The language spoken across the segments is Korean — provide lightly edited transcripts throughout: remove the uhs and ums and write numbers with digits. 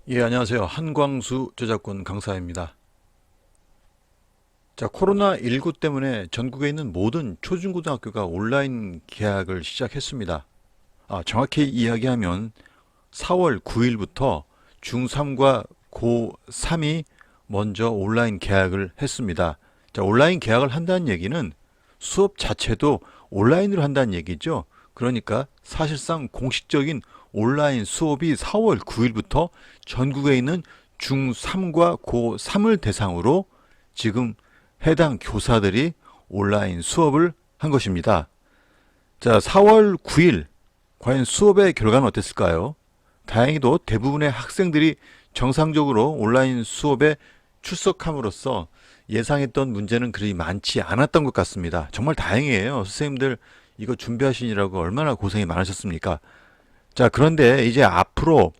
예, 안녕하세요. 한광수 저작권 강사입니다. 자, 코로나19 때문에 전국에 있는 모든 초중고등학교가 온라인 개학을 시작했습니다. 정확히 이야기하면 4월 9일부터 중3과 고3이 먼저 온라인 개학을 했습니다. 자, 온라인 개학을 한다는 얘기는 수업 자체도 온라인으로 한다는 얘기죠. 그러니까 사실상 공식적인 온라인 수업이 4월 9일부터 전국에 있는 중3과 고3을 대상으로 지금 해당 교사들이 온라인 수업을 한 것입니다. 자, 4월 9일 과연 수업의 결과는 어땠을까요? 다행히도 대부분의 학생들이 정상적으로 온라인 수업에 출석함으로써 예상했던 문제는 그리 많지 않았던 것 같습니다. 정말 다행이에요. 선생님들 이거 준비하시느라고 얼마나 고생이 많으셨습니까? 자, 그런데 이제 앞으로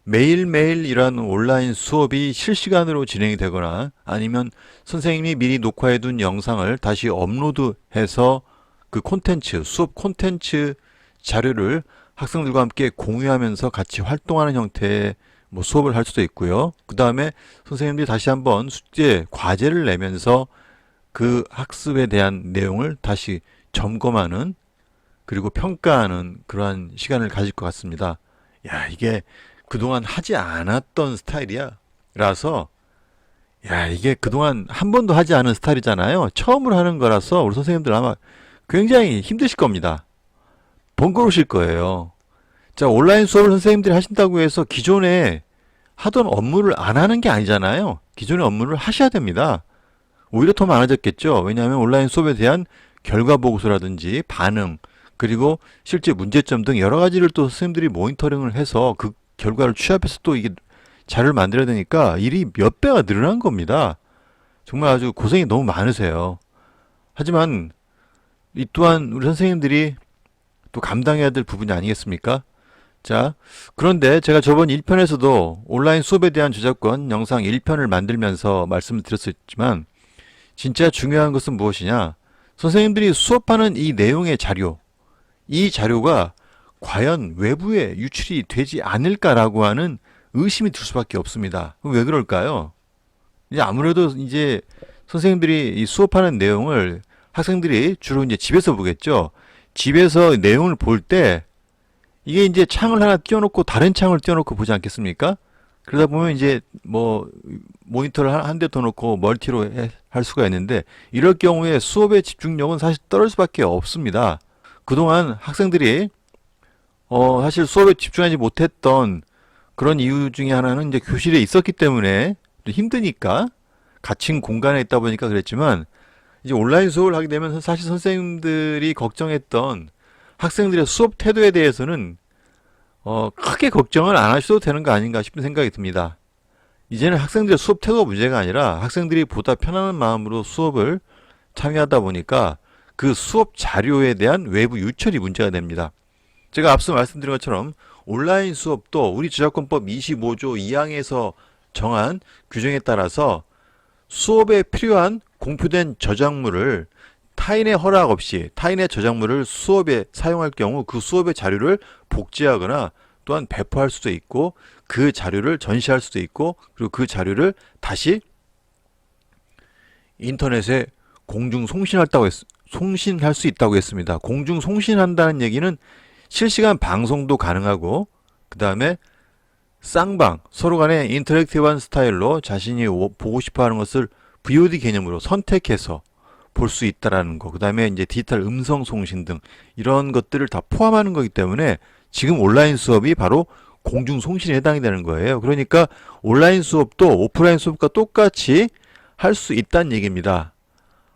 매일매일 이런 온라인 수업이 실시간으로 진행이 되거나 아니면 선생님이 미리 녹화해둔 영상을 다시 업로드해서 그 콘텐츠, 수업 콘텐츠 자료를 학생들과 함께 공유하면서 같이 활동하는 형태의 뭐 수업을 할 수도 있고요. 그 다음에 선생님들이 다시 한번 숙제, 과제를 내면서 그 학습에 대한 내용을 다시 점검하는 그리고 평가하는 그러한 시간을 가질 것 같습니다. 야, 이게 그동안 하지 않았던 스타일이야. 라서, 야, 이게 그동안 한 번도 하지 않은 스타일이잖아요. 처음으로 하는 거라서 우리 선생님들 아마 굉장히 힘드실 겁니다. 번거로우실 거예요. 자, 온라인 수업을 선생님들이 하신다고 해서 기존에 하던 업무를 안 하는 게 아니잖아요. 기존의 업무를 하셔야 됩니다. 오히려 더 많아졌겠죠. 왜냐하면 온라인 수업에 대한 결과 보고서라든지 반응, 그리고 실제 문제점 등 여러 가지를 또 선생님들이 모니터링을 해서 그 결과를 취합해서 또 이게 자료를 만들어야 되니까 일이 몇 배가 늘어난 겁니다. 정말 아주 고생이 너무 많으세요. 하지만 이 또한 우리 선생님들이 또 감당해야 될 부분이 아니겠습니까? 자, 그런데 제가 저번 1편에서도 온라인 수업에 대한 저작권 영상 1편을 만들면서 말씀을 드렸었지만 진짜 중요한 것은 무엇이냐? 선생님들이 수업하는 이 내용의 자료, 이 자료가 과연 외부에 유출이 되지 않을까라고 하는 의심이 들 수밖에 없습니다. 왜 그럴까요? 이제 아무래도 이제 선생님들이 이 수업하는 내용을 학생들이 주로 이제 집에서 보겠죠. 집에서 내용을 볼 때 이게 이제 창을 하나 띄워놓고 다른 창을 띄워놓고 보지 않겠습니까? 그러다 보면 이제 뭐 모니터를 한 대 더 놓고 멀티로 할 수가 있는데 이럴 경우에 수업의 집중력은 사실 떨어질 수밖에 없습니다. 그동안 학생들이 사실 수업에 집중하지 못했던 그런 이유 중에 하나는 이제 교실에 있었기 때문에 힘드니까 갇힌 공간에 있다 보니까 그랬지만 이제 온라인 수업을 하게 되면 사실 선생님들이 걱정했던 학생들의 수업 태도에 대해서는 크게 걱정을 안 하셔도 되는 거 아닌가 싶은 생각이 듭니다. 이제는 학생들의 수업 태도가 문제가 아니라 학생들이 보다 편안한 마음으로 수업을 참여하다 보니까 그 수업 자료에 대한 외부 유출이 문제가 됩니다. 제가 앞서 말씀드린 것처럼 온라인 수업도 우리 저작권법 25조 2항에서 정한 규정에 따라서 수업에 필요한 공표된 저작물을 타인의 허락 없이 타인의 저작물을 수업에 사용할 경우 그 수업의 자료를 복제하거나 또한 배포할 수도 있고 그 자료를 전시할 수도 있고 그리고 그 자료를 다시 인터넷에 공중 송신할 수 있다고 했습니다. 공중 송신한다는 얘기는 실시간 방송도 가능하고 그 다음에 쌍방 서로 간에 인터랙티브한 스타일로 자신이 보고 싶어 하는 것을 VOD 개념으로 선택해서 볼 수 있다라는 거. 그 다음에 이제 디지털 음성 송신 등 이런 것들을 다 포함하는 거기 때문에 지금 온라인 수업이 바로 공중 송신에 해당이 되는 거예요. 그러니까 온라인 수업도 오프라인 수업과 똑같이 할 수 있다는 얘기입니다.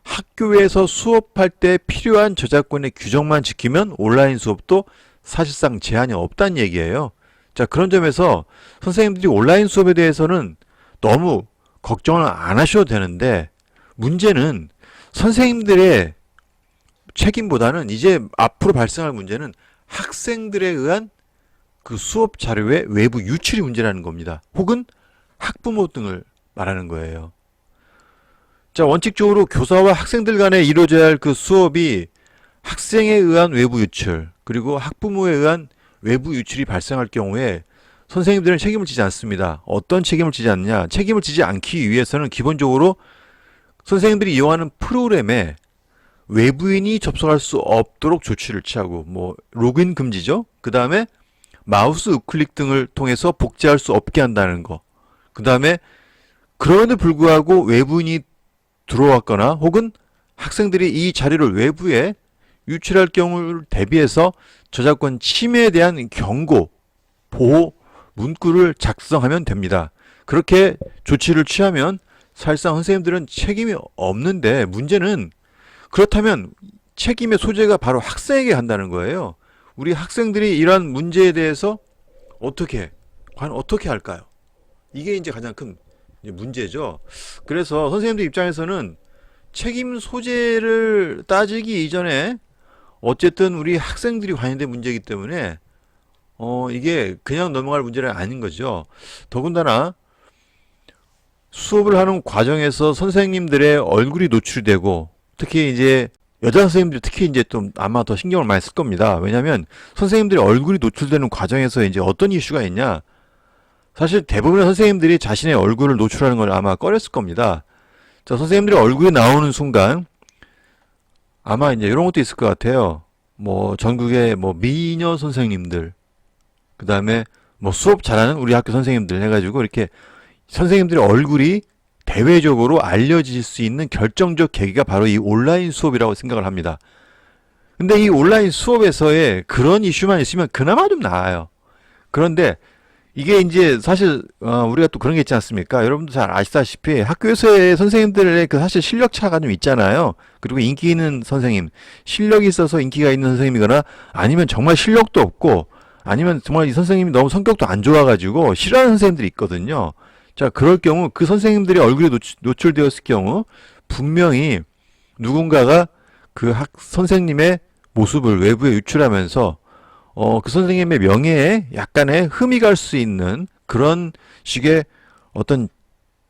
학교에서 수업할 때 필요한 저작권의 규정만 지키면 온라인 수업도 사실상 제한이 없다는 얘기예요. 자, 그런 점에서 선생님들이 온라인 수업에 대해서는 너무 걱정을 안 하셔도 되는데 문제는 선생님들의 책임보다는 이제 앞으로 발생할 문제는 학생들에 의한 그 수업 자료의 외부 유출이 문제라는 겁니다. 혹은 학부모 등을 말하는 거예요. 자, 원칙적으로 교사와 학생들 간에 이루어져야 할 그 수업이 학생에 의한 외부 유출, 그리고 학부모에 의한 외부 유출이 발생할 경우에 선생님들은 책임을 지지 않습니다. 어떤 책임을 지지 않느냐? 책임을 지지 않기 위해서는 기본적으로 선생님들이 이용하는 프로그램에 외부인이 접속할 수 없도록 조치를 취하고, 뭐 로그인 금지죠. 그 다음에 마우스 우클릭 등을 통해서 복제할 수 없게 한다는 거. 그 다음에 그럼에도 불구하고 외부인이 들어왔거나 혹은 학생들이 이 자료를 외부에 유출할 경우를 대비해서 저작권 침해에 대한 경고, 보호 문구를 작성하면 됩니다. 그렇게 조치를 취하면 사실상 선생님들은 책임이 없는데, 문제는 그렇다면 책임의 소재가 바로 학생에게 간다는 거예요. 우리 학생들이 이러한 문제에 대해서 과연 어떻게 할까요? 이게 이제 가장 큰 문제죠. 그래서 선생님들 입장에서는 책임 소재를 따지기 이전에 어쨌든 우리 학생들이 관여된 문제이기 때문에 이게 그냥 넘어갈 문제는 아닌 거죠. 더군다나 수업을 하는 과정에서 선생님들의 얼굴이 노출되고, 특히 이제 여자 선생님들 특히 이제 좀 아마 더 신경을 많이 쓸 겁니다. 왜냐하면 선생님들의 얼굴이 노출되는 과정에서 이제 어떤 이슈가 있냐? 사실 대부분의 선생님들이 자신의 얼굴을 노출하는 걸 아마 꺼렸을 겁니다. 자, 선생님들의 얼굴이 나오는 순간 아마 이제 이런 것도 있을 것 같아요. 뭐 전국의 뭐 미녀 선생님들, 그 다음에 뭐 수업 잘하는 우리 학교 선생님들 해가지고 이렇게 선생님들의 얼굴이 대외적으로 알려질 수 있는 결정적 계기가 바로 이 온라인 수업이라고 생각을 합니다. 근데 이 온라인 수업에서의 그런 이슈만 있으면 그나마 좀 나아요. 그런데 이게 이제 사실 우리가 또 그런 게 있지 않습니까? 여러분도 잘 아시다시피 학교에서의 선생님들의 그 사실 실력 차가 좀 있잖아요. 그리고 인기 있는 선생님, 실력이 있어서 인기가 있는 선생님이거나 아니면 정말 실력도 없고 아니면 정말 이 선생님이 너무 성격도 안 좋아가지고 싫어하는 선생님들이 있거든요. 자, 그럴 경우 그 선생님들이 얼굴이 노출되었을 경우 분명히 누군가가 그 선생님의 모습을 외부에 유출하면서 그 선생님의 명예에 약간의 흠이 갈 수 있는 그런 식의 어떤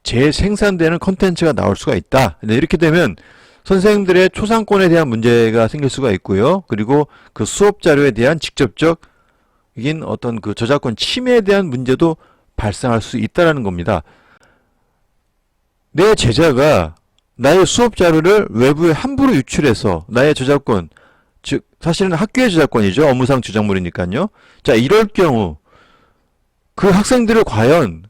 재생산되는 컨텐츠가 나올 수가 있다. 이렇게 되면 선생님들의 초상권에 대한 문제가 생길 수가 있고요. 그리고 그 수업 자료에 대한 직접적인 어떤 그 저작권 침해에 대한 문제도 발생할 수 있다는 겁니다. 내 제자가 나의 수업 자료를 외부에 함부로 유출해서 나의 저작권, 즉 사실은 학교의 저작권이죠. 업무상 저작물이니까요. 자, 이럴 경우 그 학생들을 과연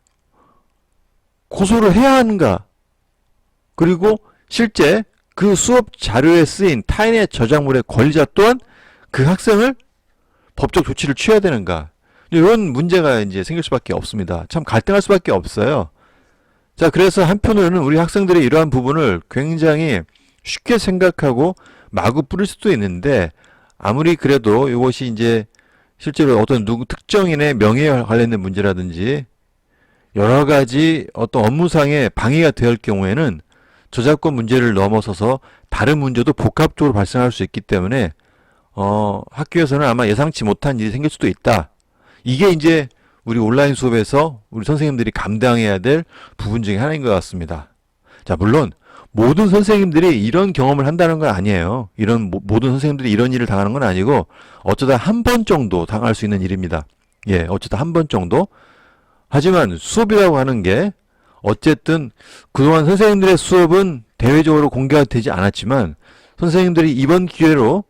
고소를 해야 하는가? 그리고 실제 그 수업 자료에 쓰인 타인의 저작물의 권리자 또한 그 학생을 법적 조치를 취해야 되는가? 이런 문제가 이제 생길 수밖에 없습니다. 참 갈등할 수밖에 없어요. 자, 그래서 한편으로는 우리 학생들이 이러한 부분을 굉장히 쉽게 생각하고 마구 뿌릴 수도 있는데, 아무리 그래도 이것이 이제 실제로 어떤 누구 특정인의 명예에 관련된 문제라든지 여러 가지 어떤 업무상의 방해가 될 경우에는 저작권 문제를 넘어서서 다른 문제도 복합적으로 발생할 수 있기 때문에 학교에서는 아마 예상치 못한 일이 생길 수도 있다. 이게 이제 우리 온라인 수업에서 우리 선생님들이 감당해야 될 부분 중에 하나인 것 같습니다. 자, 물론 모든 선생님들이 이런 경험을 한다는 건 아니에요. 모든 선생님들이 이런 일을 당하는 건 아니고 어쩌다 한 번 정도 당할 수 있는 일입니다. 예, 어쩌다 한 번 정도. 하지만 수업이라고 하는 게 어쨌든 그동안 선생님들의 수업은 대외적으로 공개가 되지 않았지만 선생님들이 이번 기회로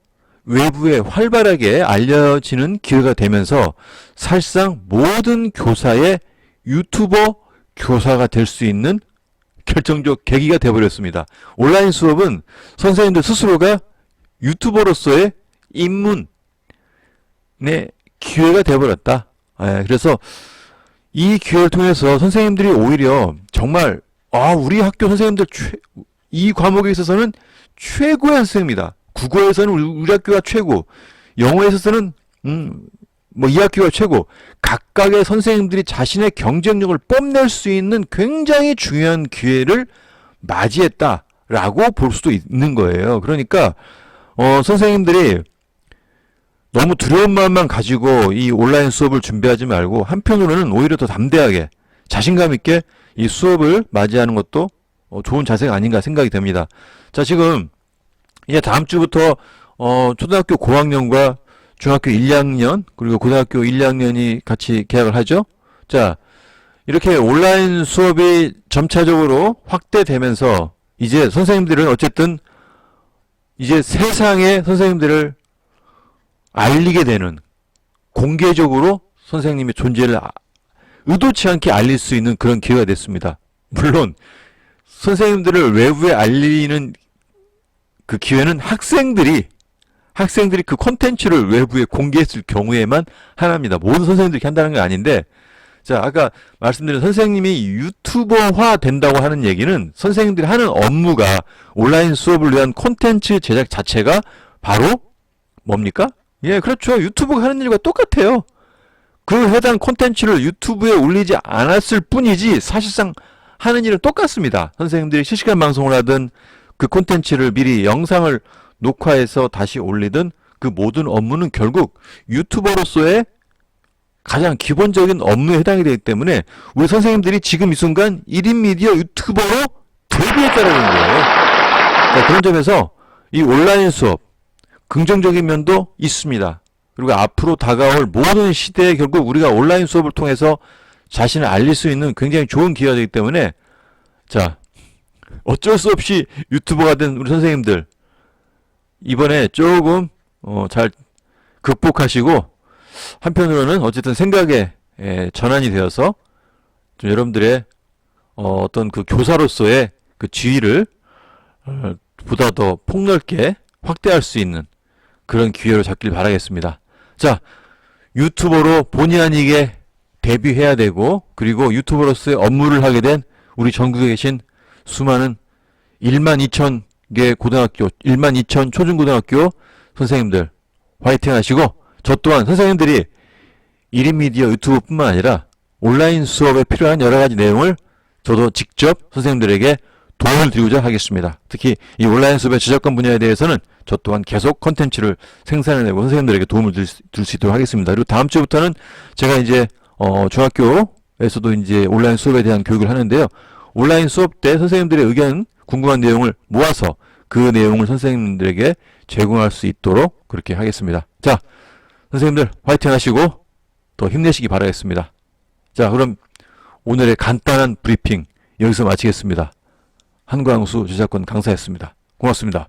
외부에 활발하게 알려지는 기회가 되면서 사실상 모든 교사의 유튜버 교사가 될 수 있는 결정적 계기가 되어버렸습니다. 온라인 수업은 선생님들 스스로가 유튜버로서의 입문의 기회가 되어버렸다. 그래서 이 기회를 통해서 선생님들이 오히려 정말 우리 학교 선생님들 이 과목에 있어서는 최고의 선생님이다. 국어에서는 우리 학교가 최고, 영어에 있어서는 이 학교가 최고. 각각의 선생님들이 자신의 경쟁력을 뽐낼 수 있는 굉장히 중요한 기회를 맞이했다라고 볼 수도 있는 거예요. 그러니까 선생님들이 너무 두려운 마음만 가지고 이 온라인 수업을 준비하지 말고 한편으로는 오히려 더 담대하게 자신감 있게 이 수업을 맞이하는 것도 좋은 자세가 아닌가 생각이 됩니다. 자, 지금 이제 다음 주부터 초등학교 고학년과 중학교 1, 2학년 그리고 고등학교 1, 2학년이 같이 개학을 하죠. 자, 이렇게 온라인 수업이 점차적으로 확대되면서 이제 선생님들은 어쨌든 이제 세상에 선생님들을 알리게 되는, 공개적으로 선생님의 존재를 의도치 않게 알릴 수 있는 그런 기회가 됐습니다. 물론 선생님들을 외부에 알리는 그 기회는 학생들이 그 콘텐츠를 외부에 공개했을 경우에만 하나입니다. 모든 선생님들이 이렇게 한다는 게 아닌데, 자, 아까 말씀드린 선생님이 유튜버화 된다고 하는 얘기는 선생님들이 하는 업무가 온라인 수업을 위한 콘텐츠 제작 자체가 바로 뭡니까? 예, 그렇죠. 유튜브가 하는 일과 똑같아요. 그 해당 콘텐츠를 유튜브에 올리지 않았을 뿐이지 사실상 하는 일은 똑같습니다. 선생님들이 실시간 방송을 하든 그 콘텐츠를 미리 영상을 녹화해서 다시 올리든 그 모든 업무는 결국 유튜버로서의 가장 기본적인 업무에 해당이 되기 때문에 우리 선생님들이 지금 이 순간 1인 미디어 유튜버로 데뷔했다는 거예요. 자, 그런 점에서 이 온라인 수업 긍정적인 면도 있습니다. 그리고 앞으로 다가올 모든 시대에 결국 우리가 온라인 수업을 통해서 자신을 알릴 수 있는 굉장히 좋은 기회가 되기 때문에, 자, 어쩔 수 없이 유튜버가 된 우리 선생님들 이번에 조금 잘 극복하시고, 한편으로는 어쨌든 생각에 전환이 되어서 좀 여러분들의 어떤 그 교사로서의 그 지위를 보다 더 폭넓게 확대할 수 있는 그런 기회로 잡길 바라겠습니다. 자, 유튜버로 본의 아니게 데뷔해야 되고, 그리고 유튜버로서의 업무를 하게 된 우리 전국에 계신 수많은 12,000개 고등학교, 12,000 초중고등학교 선생님들 화이팅 하시고, 저 또한 선생님들이 1인 미디어 유튜브뿐만 아니라 온라인 수업에 필요한 여러 가지 내용을 저도 직접 선생님들에게 도움을 드리고자 하겠습니다. 특히 이 온라인 수업의 저작권 분야에 대해서는 저 또한 계속 컨텐츠를 생산해내고 선생님들에게 도움을 줄 수 있도록 하겠습니다. 그리고 다음 주부터는 제가 이제 중학교에서도 이제 온라인 수업에 대한 교육을 하는데요. 온라인 수업 때 선생님들의 의견, 궁금한 내용을 모아서 그 내용을 선생님들에게 제공할 수 있도록 그렇게 하겠습니다. 자, 선생님들 화이팅 하시고 더 힘내시기 바라겠습니다. 자, 그럼 오늘의 간단한 브리핑 여기서 마치겠습니다. 한광수 저작권 강사였습니다. 고맙습니다.